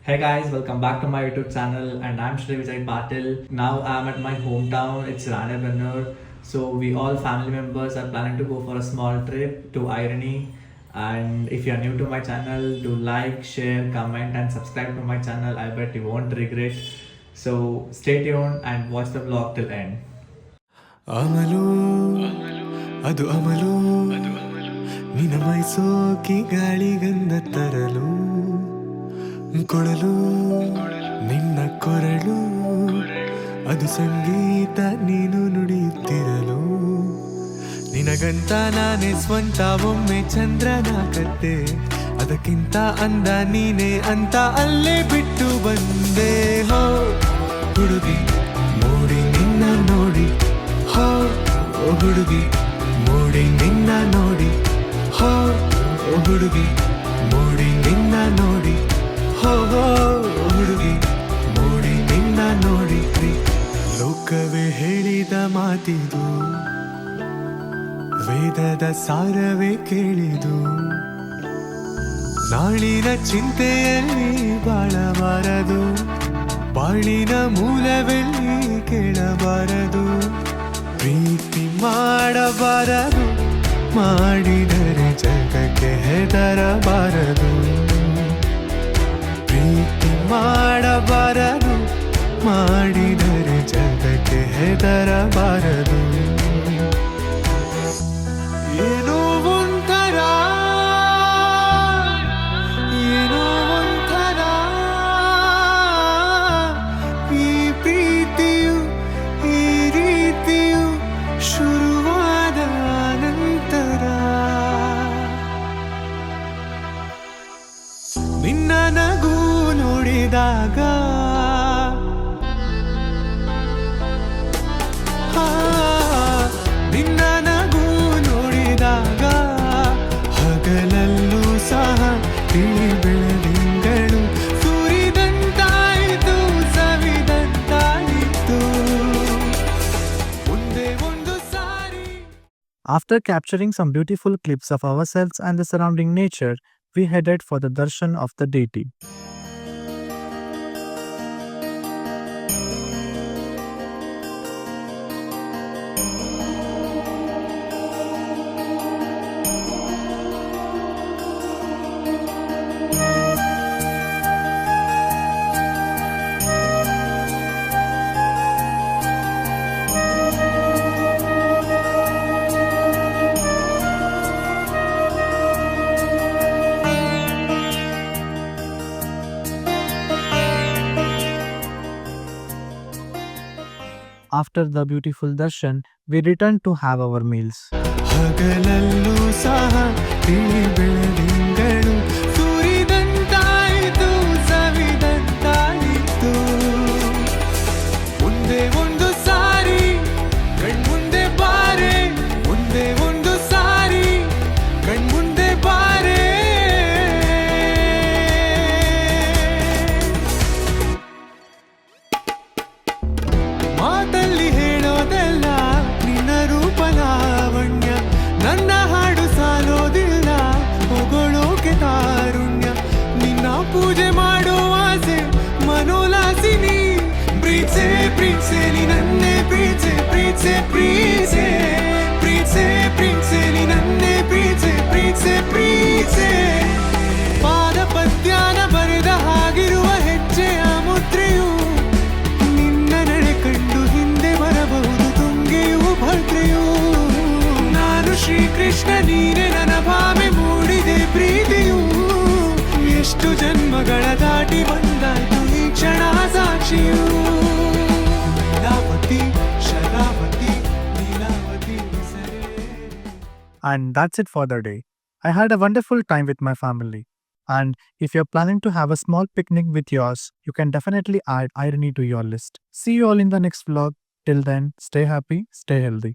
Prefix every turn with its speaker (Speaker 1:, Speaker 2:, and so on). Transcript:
Speaker 1: Hey guys, welcome back to my YouTube channel and I'm Shri Vijay Patil. Now I'm at my hometown, it's Ranebanur. So we all family members are planning to go for a small trip to Irony. And if you're new to my channel, do like, share, comment and subscribe to my channel. I bet you won't regret. So stay tuned and watch the vlog till end.
Speaker 2: ಅಮಲು ಅದು ಅಮಲು ನಿನ ಮೈಸೋಕಿ ಗಾಳಿಗಂಧ ತರಲು ಕೊಳಲು ನಿನ್ನ ಕೊರಳು ಅದು ಸಂಗೀತ ನೀನು ನುಡಿಯುತ್ತಿರಲು ನಿನಗಂತ ನಾನೇ ಸ್ವಂತ ಒಮ್ಮೆ ಚಂದ್ರನ ಕತ್ತೆ ಅದಕ್ಕಿಂತ ಅಂದ ನೀನೇ ಅಂತ ಅಲ್ಲೇ ಬಿಟ್ಟು ಬಂದೆ ಹೋ ಹುಡುಗಿ ನೋಡಿ ನಿನ್ನ ನೋಡಿ ಹೋ ಓ ಹುಡುಗಿ ಮೋಡಿ ನಿನ್ನ ನೋಡಿ ಹೋ ಓ ಹುಡುಗಿ ಮೋಡಿ ನಿನ್ನ ನೋಡಿ ಹೋ ಹೋ ಹುಡುಗಿ ಮೋಡಿ ನಿನ್ನ ನೋಡಿ ಲೋಕವೇ ಹೇಳಿದ ಮಾತಿದು ವೇದದ ಸಾರವೇ ಕೇಳಿದು ನಾಳಿನ ಚಿಂತೆಯಲ್ಲಿ ಬಾಳಬಾರದು ಬಾಳಿನ ಮೂಲವೆಲ್ಲಿ ಕೇಳಬಾರದು ಪ್ರೀತಿ ಮಾಡಬಾರದು ಮಾಡಿದರೆ ಜಗಕ್ಕೆ ಹೆದರಬಾರದು ಪ್ರೀತಿ ಮಾಡಬಾರದು ಮಾಡಿದರೆ ಜಗಕ್ಕೆ ಹೆದರಬಾರದು ಏನೋ ಒಂಥರ ಏನೋ ಒಂಥರ ಈ ಪ್ರೀತಿಯು ಈ ರೀತಿಯು ಶುರುವಾದ ನಂತರ ನಿನ್ನ ನಗು ನೋಡಿದಾಗ ನಿನ್ನ ನಗು ನೋಡಿದಾಗ ಹಗಲಲ್ಲೂ ಸಹ ತಿಳಿ ಬೆಳದಿಂಗಳು ಸೂರಿದಂತಾಯಿತು ಸವಿದಂತಾಯಿತು ಒಂದೇ ಒಂದು ಸಾರಿ.
Speaker 3: After capturing some beautiful clips of ourselves and the surrounding nature, we headed for the darshan of the deity. After the beautiful darshan, we returned to have our meals.
Speaker 2: ಹಗಲಲ್ಲೂ ಸಹ ತಿಳಿ ಬೆಳದಿಂಗಳು ಸೂರಿದಂತಾಯಿತು ಸವಿದಂತಾಯಿತು ಒಂದೇ ಒಂದು ಸಾರಿ ಕಣ್ಮುಂದೆ ಬಾರೆ ಒಂದೇ ಒಂದು ಸಾರಿ ಕಣ್ಮುಂದೆ ಬಾರೆ ಮಾತಲ್ಲಿ ಹೇಳೋದೆಲ್ಲ ನಿನ್ನ ರೂಪ ಲಾವಣ್ಯ ನನ್ನ ಹಾಡು ಸಾಲೋದಿಲ್ಲ ಹೊಗಳೋಕೆ ತಾರುಣ್ಯ ನಿನ್ನ ಪೂಜೆ ಮಾಡೋ ಆಸೆ ಮನೋಲಾಸಿನಿ ಪ್ರೀತ್ಸೆ ಪ್ರೀತ್ಸೆ ನೀ ನನ್ನೇ ಪ್ರೀತ್ಸೆ ಪ್ರೀತ್ಸೆ ಪ್ರೀತ್ಸೆ ಪ್ರೀತ್ಸೆ ಪ್ರೀತ್ಸೆ ನೀ ನನ್ನೇ ಪ್ರೀತ್ಸೆ ಪ್ರೀತ್ಸೆ ಪ್ರೀತ್ಸೆ ಪಾದ ಪದ್ಯಾನ ಬರೆದ ಹಾಗಿರುವ ಹೆಜ್ಜೆಯ ಮುದ್ರೆಯು ನಿನ್ನ ನಡೆ ಕಂಡು ಹಿಂದೆ ಬರಬಹುದು ತುಂಗೆಯೂ ಭದ್ರೆಯೂ ನಾನು ಶ್ರೀಕೃಷ್ಣ ನೀನೆ ನನ್ನ ಭಾವೆ ಮೂಡಿದೆ ಪ್ರೀತಿಯು ಎಷ್ಟು ಜನ್ಮಗಳ ದಾಟಿ ಬಂದಾಯ್ತು ಈ ಕ್ಷಣ ಸಾಕ್ಷಿಯು Leelavathi Sharavati Leelavathi ಸರೇ.
Speaker 3: And that's it for the day. I had a wonderful time with my family. And if you're planning to have a small picnic with yours, you can definitely add irony to your list. See you all in the next vlog. Till then, stay happy, stay healthy.